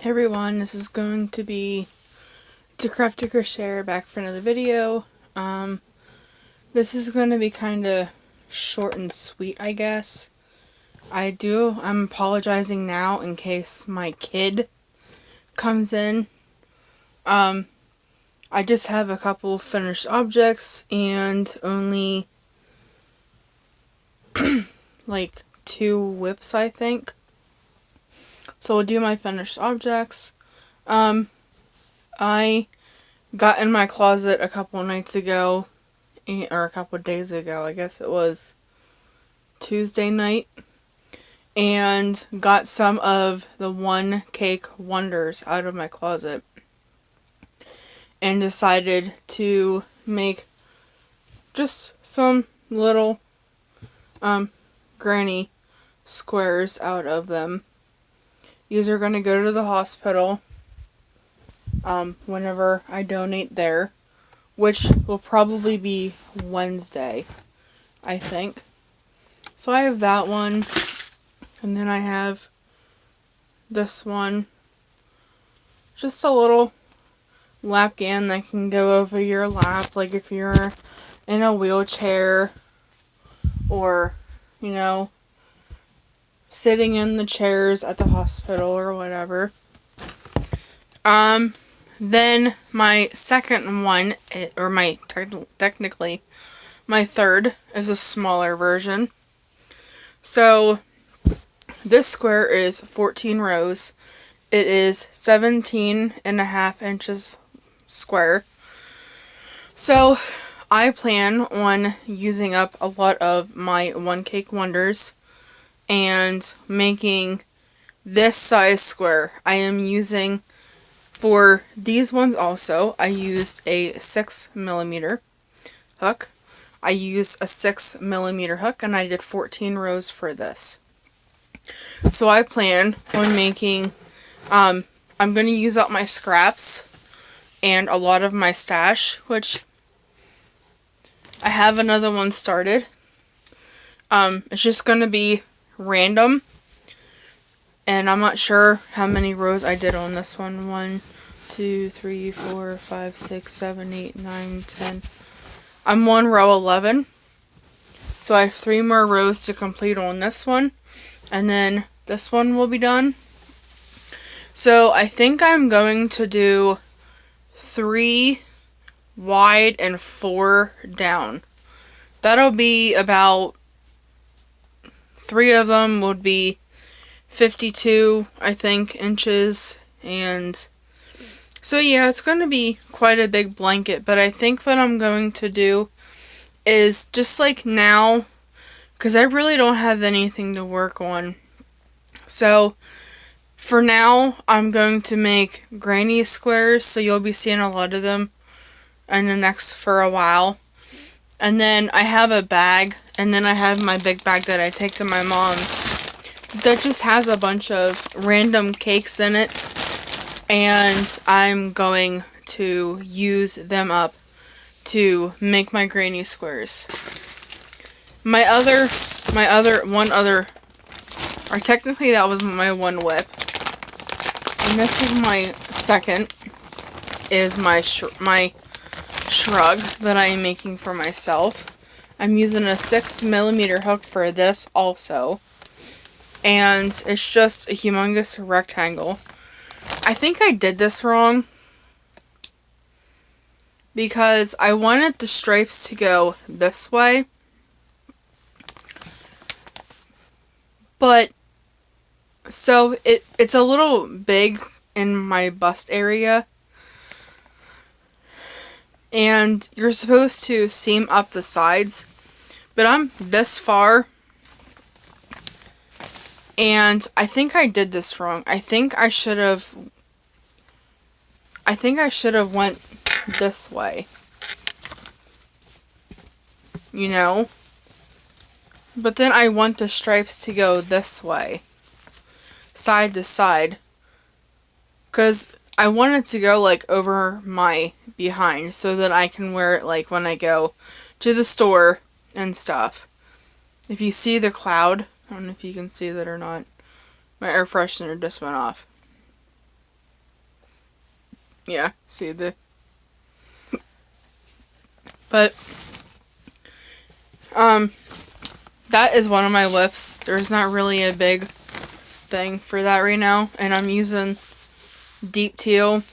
Hey everyone, this is going to be to craft a crochet back for another video. This is going to be kind of short and sweet, I guess. I'm apologizing now in case my kid comes in. I just have a couple finished objects and only like 2 whips, I think. So we'll do my finished objects. I got in my closet a couple nights ago, or a couple days ago, I guess it was Tuesday night, and got some of the One Cake Wonders out of my closet, and decided to make just some little granny squares out of them. These are going to go to the hospital whenever I donate there, which will probably be Wednesday, I think. So I have that one, and then I have this one. Just a little lapgan that can go over your lap, like if you're in a wheelchair or, sitting in the chairs at the hospital or whatever. Then my second one, or technically my third, is a smaller version. So this square is 14 rows. It is 17.5 inches square. So I plan on using up a lot of my One Cake Wonders and making this size square. I am using, for these ones also, I used a 6mm hook. I used a 6mm hook, and I did 14 rows for this. So I plan on making, I'm going to use up my scraps and a lot of my stash, which I have another one started. It's just going to be random, and I'm not sure how many rows I did on this one. 1, 2, 3, 4, 5, 6, 7, 8, 9, 10. I'm on row 11, so I have 3 more rows to complete on this one, and then this one will be done. So I think I'm going to do 3 wide and 4 down. That'll be about, 3 of them would be 52, I think, inches, and so yeah, it's going to be quite a big blanket. But I think what I'm going to do is just like now, because I really don't have anything to work on, so for now I'm going to make granny squares, so you'll be seeing a lot of them in the next for a while. And then I have a bag, and then I have my big bag that I take to my mom's that just has a bunch of random cakes in it, and I'm going to use them up to make my granny squares. Or technically that was my one whip, and this is my second, is my shrug that I am making for myself. I'm using a 6mm hook for this also, and it's just a humongous rectangle. I think I did this wrong because I wanted the stripes to go this way, but so it's a little big in my bust area, and you're supposed to seam up the sides, but I'm this far, and I think I did this wrong. I think I should have went this way, but then I want the stripes to go this way, side to side, because I want it to go like over my behind so that I can wear it like when I go to the store and stuff. If you see the cloud, I don't know if you can see that or not. My air freshener just went off. Yeah, see the... But, that is one of my lifts. There's not really a big thing for that right now, and I'm using deep teal.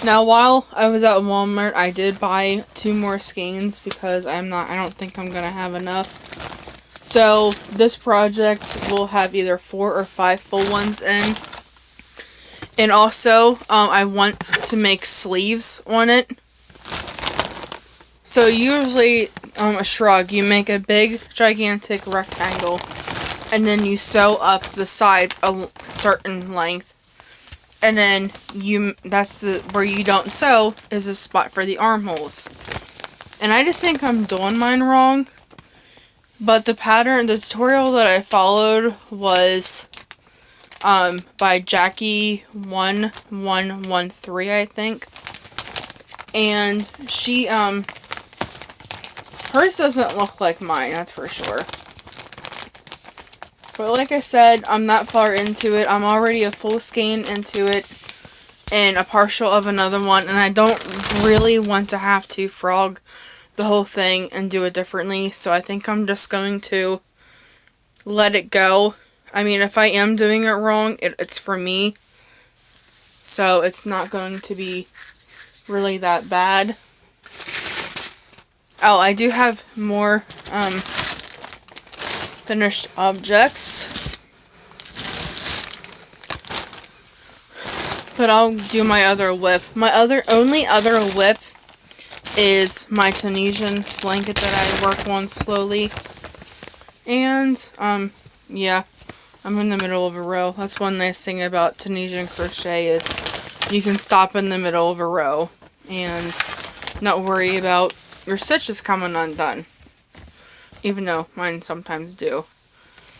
Now, while I was at Walmart, I did buy 2 more skeins because I don't think I'm gonna have enough. So, this project will have either 4 or 5 full ones in. And also, I want to make sleeves on it. So, usually, a shrug, you make a big, gigantic rectangle, and then you sew up the sides a certain length. And then where you don't sew is a spot for the armholes. And I just think I'm doing mine wrong. But the tutorial that I followed was by Jackie1113, I think. And she, hers doesn't look like mine, that's for sure. But like I said, I'm not far into it. I'm already a full skein into it and a partial of another one. And I don't really want to have to frog the whole thing and do it differently. So I think I'm just going to let it go. I mean, if I am doing it wrong, it's for me. So it's not going to be really that bad. Oh, I do have more finished objects. But I'll do my other whip. My only other whip is my Tunisian blanket that I work on slowly. And, yeah, I'm in the middle of a row. That's one nice thing about Tunisian crochet is you can stop in the middle of a row and not worry about your stitches coming undone. Even though mine sometimes do.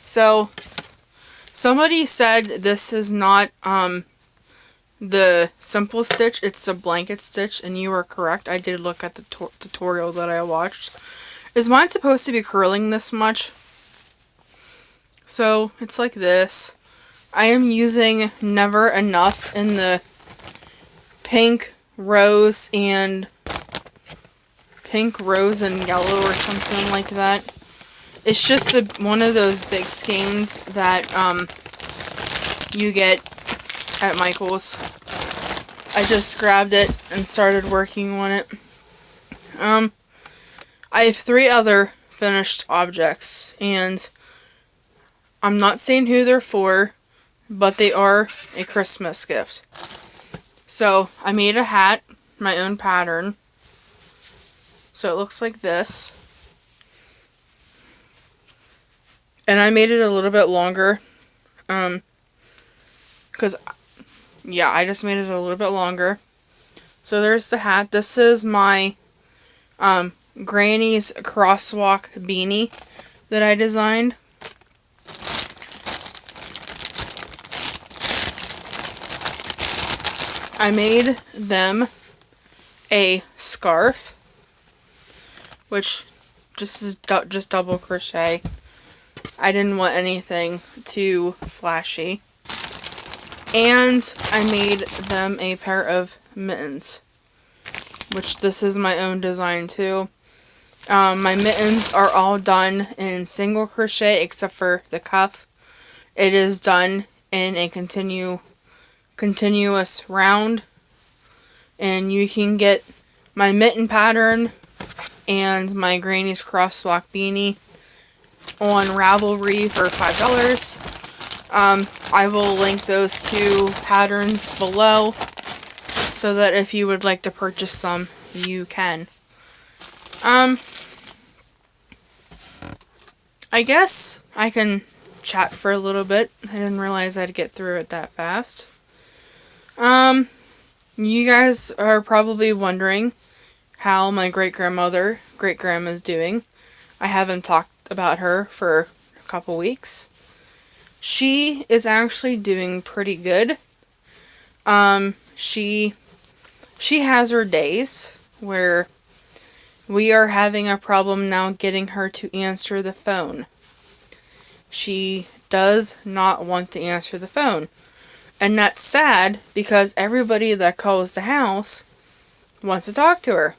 So, somebody said this is not, the simple stitch, it's a blanket stitch, and you are correct. I did look at the tutorial that I watched. Is mine supposed to be curling this much? So, it's like this. I am using Never Enough in the pink, rose, and yellow or something like that. It's just one of those big skeins that you get at Michael's. I just grabbed it and started working on it. I have 3 other finished objects, and I'm not saying who they're for, but they are a Christmas gift. So, I made a hat, my own pattern. So it looks like this. And I made it a little bit longer. Because, yeah, I just made it a little bit longer. So there's the hat. This is my Granny's crosswalk beanie that I designed. I made them a scarf, which just double crochet. I didn't want anything too flashy. And I made them a pair of mittens, which this is my own design too. My mittens are all done in single crochet except for the cuff. It is done in a continuous round, and you can get my mitten pattern and my Granny's crosswalk beanie on Ravelry for $5. I will link those 2 patterns below so that if you would like to purchase some, you can. I guess I can chat for a little bit. I didn't realize I'd get through it that fast. You guys are probably wondering how my great-grandma's doing. I haven't talked about her for a couple weeks. She is actually doing pretty good. She has her days where we are having a problem now getting her to answer the phone. She does not want to answer the phone. And that's sad because everybody that calls the house wants to talk to her.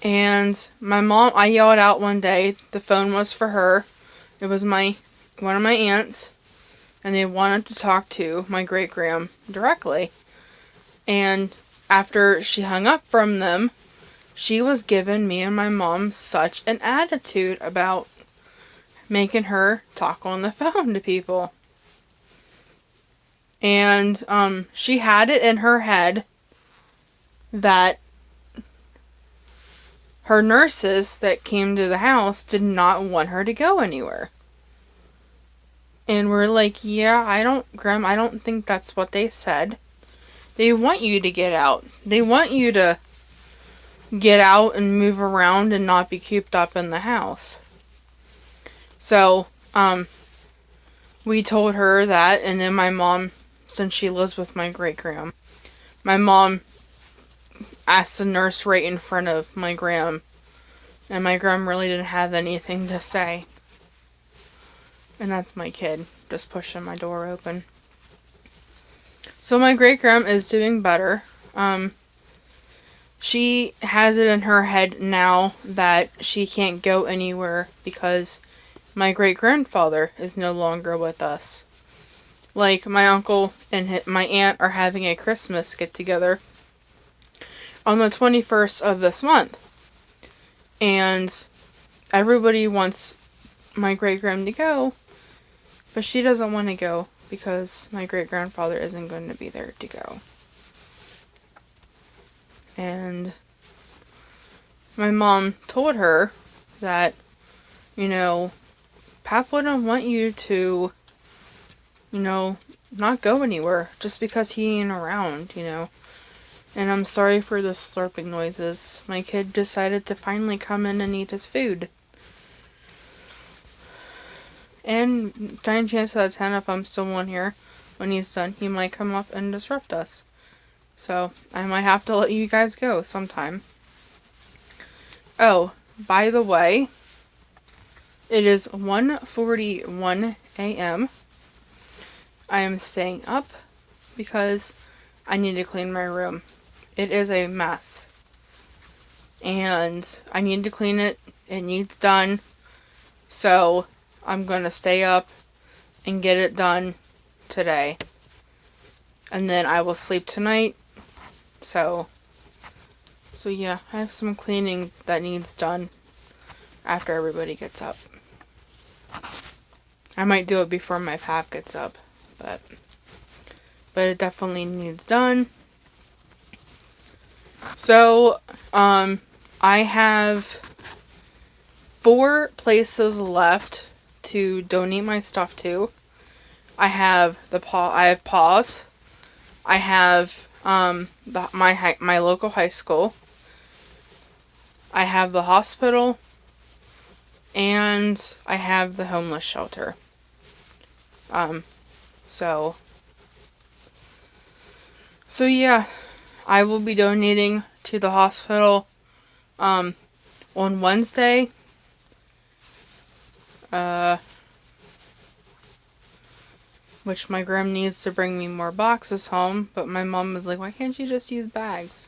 And my mom, I yelled out one day, the phone was for her. It was one of my aunts, and they wanted to talk to my great-gram directly. And after she hung up from them, she was giving me and my mom such an attitude about making her talk on the phone to people. And she had it in her head that her nurses that came to the house did not want her to go anywhere. And we're like, yeah, Graham, I don't think that's what they said. They want you to get out. They want you to get out and move around and not be cooped up in the house. So, we told her that, and then my mom, since she lives with my great-gram, my mom asked the nurse right in front of my gram, and my gram really didn't have anything to say. And that's my kid just pushing my door open. So my great-gram is doing better. She has it in her head now that she can't go anywhere because my great-grandfather is no longer with us. Like, my uncle and my aunt are having a Christmas get-together on the 21st of this month. And everybody wants my great-gram to go, but she doesn't want to go because my great-grandfather isn't going to be there to go. And my mom told her that, Pap wouldn't want you to, not go anywhere just because he ain't around, And I'm sorry for the slurping noises. My kid decided to finally come in and eat his food. And 9 chances out of 10, if I'm still on here when he's done, he might come up and disrupt us. So, I might have to let you guys go sometime. Oh, by the way, it is 1:41 a.m. I am staying up because I need to clean my room. It is a mess. And I need to clean it. It needs done. So, I'm going to stay up and get it done today. And then I will sleep tonight. So yeah, I have some cleaning that needs done after everybody gets up. I might do it before my pap gets up, but it definitely needs done. So, I have 4 places left to donate my stuff to. I have Paws. I have my local high school. I have the hospital, and I have the homeless shelter. So yeah, I will be donating to the hospital on Wednesday. Which my gram needs to bring me more boxes home, but my mom was like, why can't you just use bags?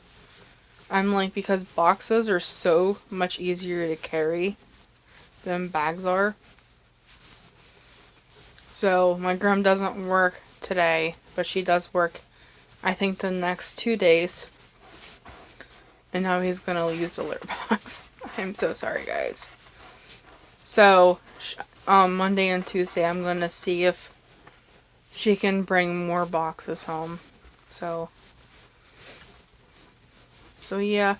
I'm like, because boxes are so much easier to carry than bags are. So, my gram doesn't work today, but she does work, I think, the next 2 days. And now he's gonna use the litter box. I'm so sorry, guys. So, Monday and Tuesday, I'm gonna see if she can bring more boxes home. So yeah.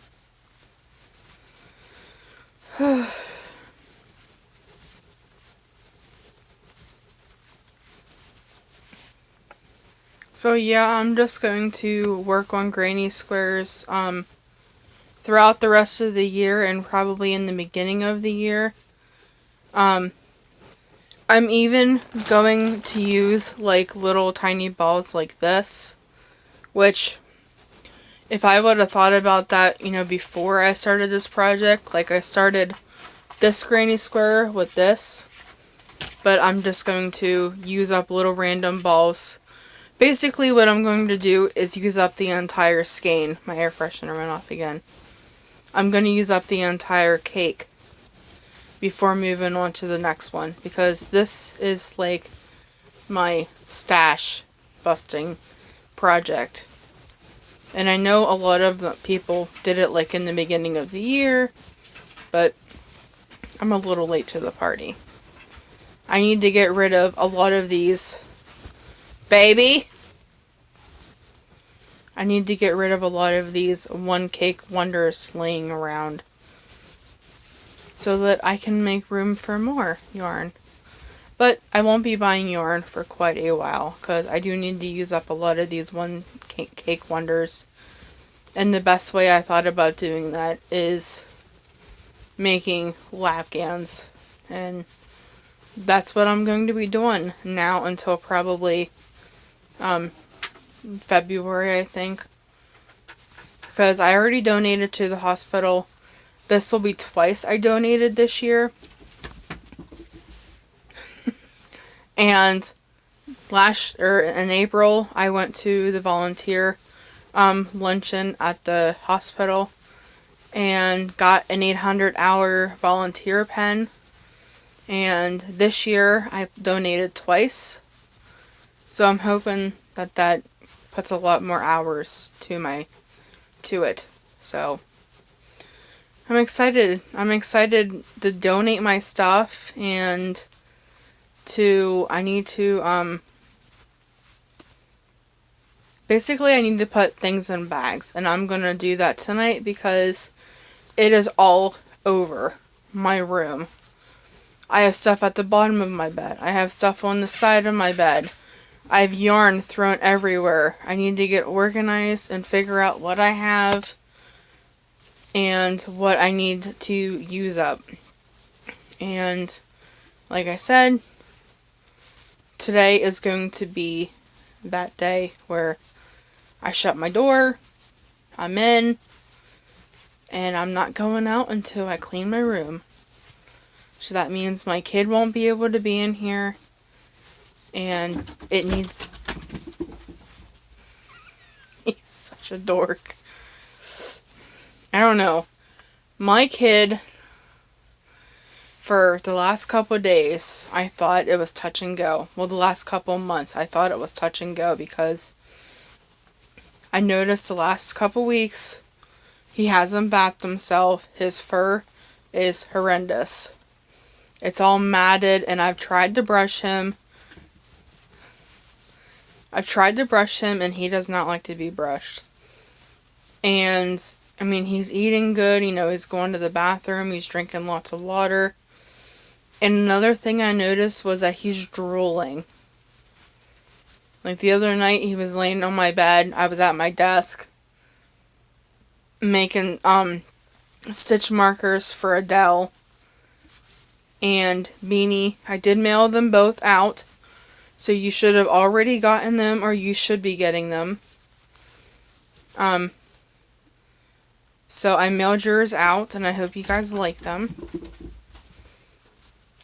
So yeah, I'm just going to work on granny squares throughout the rest of the year and probably in the beginning of the year. I'm even going to use like little tiny balls like this, which if I would have thought about that, before I started this project, like I started this granny square with this, but I'm just going to use up little random balls basically what I'm going to do is use up the entire skein. My air freshener went off again. I'm going to use up the entire cake before moving on to the next one, because this is like my stash busting project. And I know a lot of the people did it like in the beginning of the year, but I'm a little late to the party. I need to get rid of a lot of these. Baby! I need to get rid of a lot of these One Cake Wonders laying around, so that I can make room for more yarn. But I won't be buying yarn for quite a while, because I do need to use up a lot of these One Cake Wonders. And the best way I thought about doing that is making lapgans. And that's what I'm going to be doing now until probably February, I think. Because I already donated to the hospital. This will be twice I donated this year. And in April, I went to the volunteer luncheon at the hospital and got an 800-hour volunteer pen. And this year, I donated twice. So I'm hoping that that puts a lot more hours to it. So I'm excited. I'm excited to donate my stuff, and I need to basically I need to put things in bags, and I'm gonna do that tonight because it is all over my room. I have stuff at the bottom of my bed. I have stuff on the side of my bed. I have yarn thrown everywhere. I need to get organized and figure out what I have and what I need to use up. And like I said, today is going to be that day where I shut my door, I'm in, and I'm not going out until I clean my room. So that means my kid won't be able to be in here, and it needs... He's such a dork. I don't know. My kid, for the last couple of days, I thought it was touch and go. Well, the last couple of months, I thought it was touch and go because I noticed the last couple weeks he hasn't bathed himself. His fur is horrendous. It's all matted, and I've tried to brush him. And he does not like to be brushed. And, I mean, he's eating good. You know, he's going to the bathroom. He's drinking lots of water. And another thing I noticed was that he's drooling. Like the other night, he was laying on my bed. I was at my desk making stitch markers for Adele and Beanie. I did mail them both out, so you should have already gotten them, or you should be getting them. So I mailed yours out, and I hope you guys like them.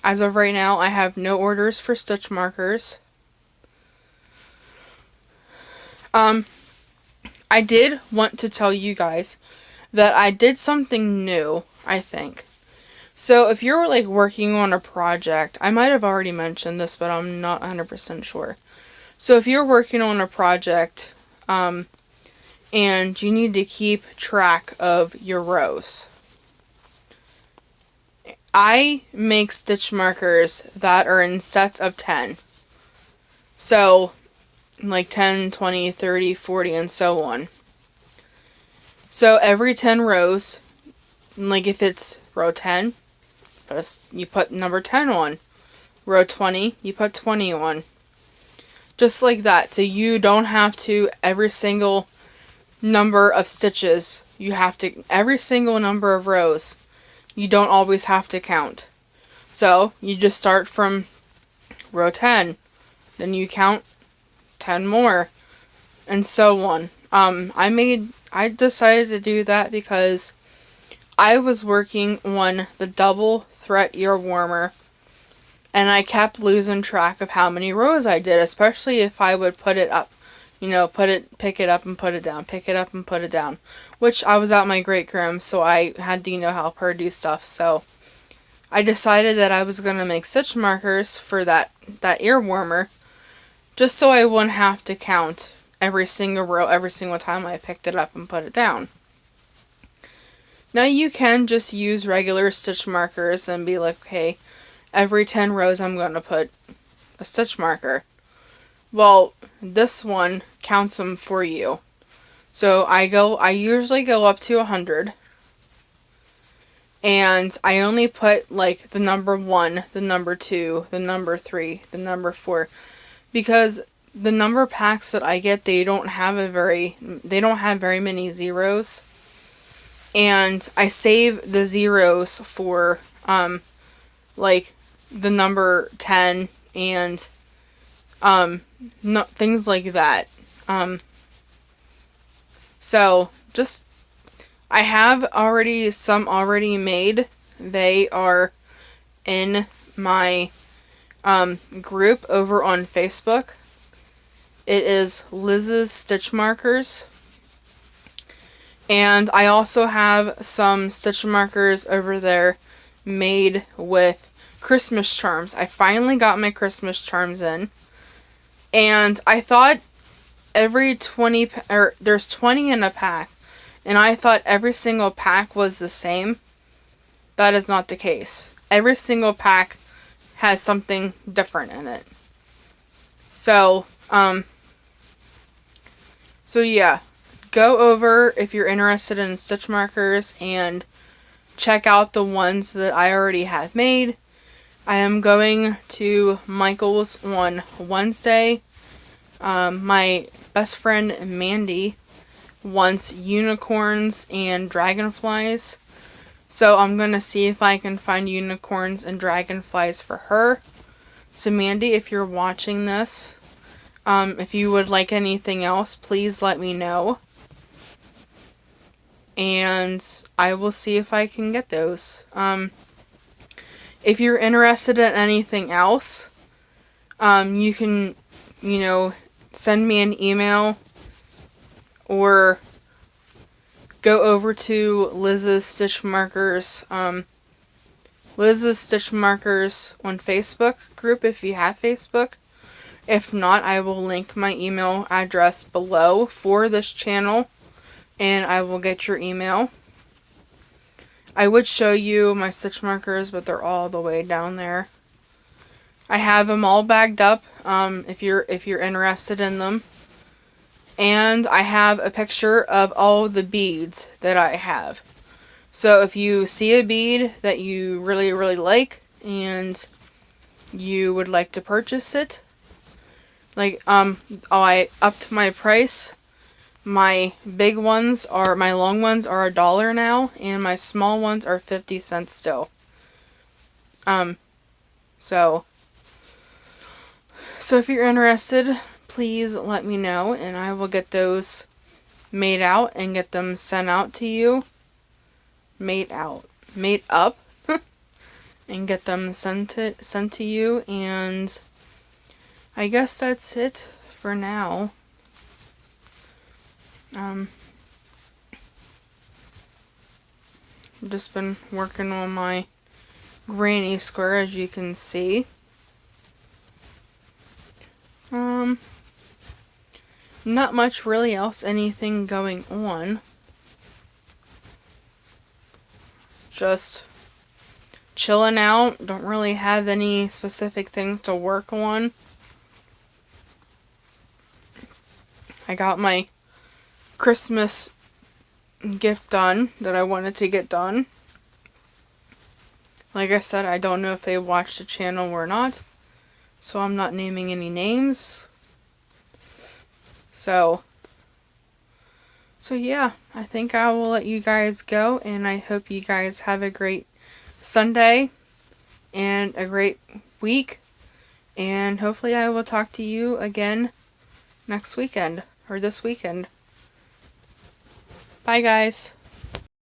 As of right now, I have no orders for stitch markers. I did want to tell you guys that I did something new, I think. So if you're like working on a project, I might have already mentioned this, but I'm not 100% sure. So if you're working on a project, and you need to keep track of your rows, I make stitch markers that are in sets of 10. So, like 10, 20, 30, 40, and so on. So every 10 rows, like if it's row 10, you put number 10 on. Row 20, you put 20 on. Just like that. So you don't have to, every single number of stitches, you have to, every single number of rows, you don't always have to count. So you just start from row 10, then you count 10 more, and so on. I decided to do that because I was working on the double threat ear warmer, and I kept losing track of how many rows I did, especially if I would put it up you know, pick it up and put it down, pick it up and put it down. Which I was at my great grandma's, so I had to, you know, help her do stuff. So I decided that I was going to make stitch markers for that ear warmer, just so I wouldn't have to count every single row every single time I picked it up and put it down. Now you can just use regular stitch markers and be like, okay, every 10 rows I'm going to put a stitch marker. Well, this one counts them for you. So I usually go up to 100. And I only put like the number 1, the number 2, the number 3, the number 4, because the number packs that I get, they don't have very many zeros. And I save the zeros for like the number 10 and things like that. So just, I have some already made. They are in my group over on Facebook. It is Liz's Stitch Markers. And I also have some stitch markers over there made with Christmas charms. I finally got my Christmas charms in. And I thought there's 20 in a pack. And I thought every single pack was the same. That is not the case. Every single pack has something different in it. So yeah. Go over if you're interested in stitch markers and check out the ones that I already have made. I am going to Michael's on Wednesday. My best friend Mandy wants unicorns and dragonflies. So I'm going to see if I can find unicorns and dragonflies for her. So Mandy, if you're watching this, if you would like anything else, please let me know. And I will see if I can get those. If you're interested in anything else, you can, you know, send me an email or go over to Liz's Stitch Markers, Liz's Stitch Markers on Facebook group if you have Facebook. If not, I will link my email address below for this channel. And I will get your email. I would show you my stitch markers, but they're all the way down there. I have them all bagged up, if you're interested in them. And I have a picture of all the beads that I have. So if you see a bead that you really, really like, and you would like to purchase it, like, I upped my price. My big ones my long ones are $1 now, and my small ones are 50 cents still. So if you're interested, please let me know, and I will get those made out and get them sent out to you. Made up, and get them sent to you, and I guess that's it for now. I've just been working on my granny square, as you can see. Not much really else, anything going on. Just chilling out, don't really have any specific things to work on. I got my Christmas gift done that I wanted to get done. Like I said, I don't know if they watched the channel or not, so I'm not naming any names. So yeah, I think I will let you guys go, and I hope you guys have a great Sunday and a great week, and hopefully I will talk to you again next weekend, or this weekend. Bye guys.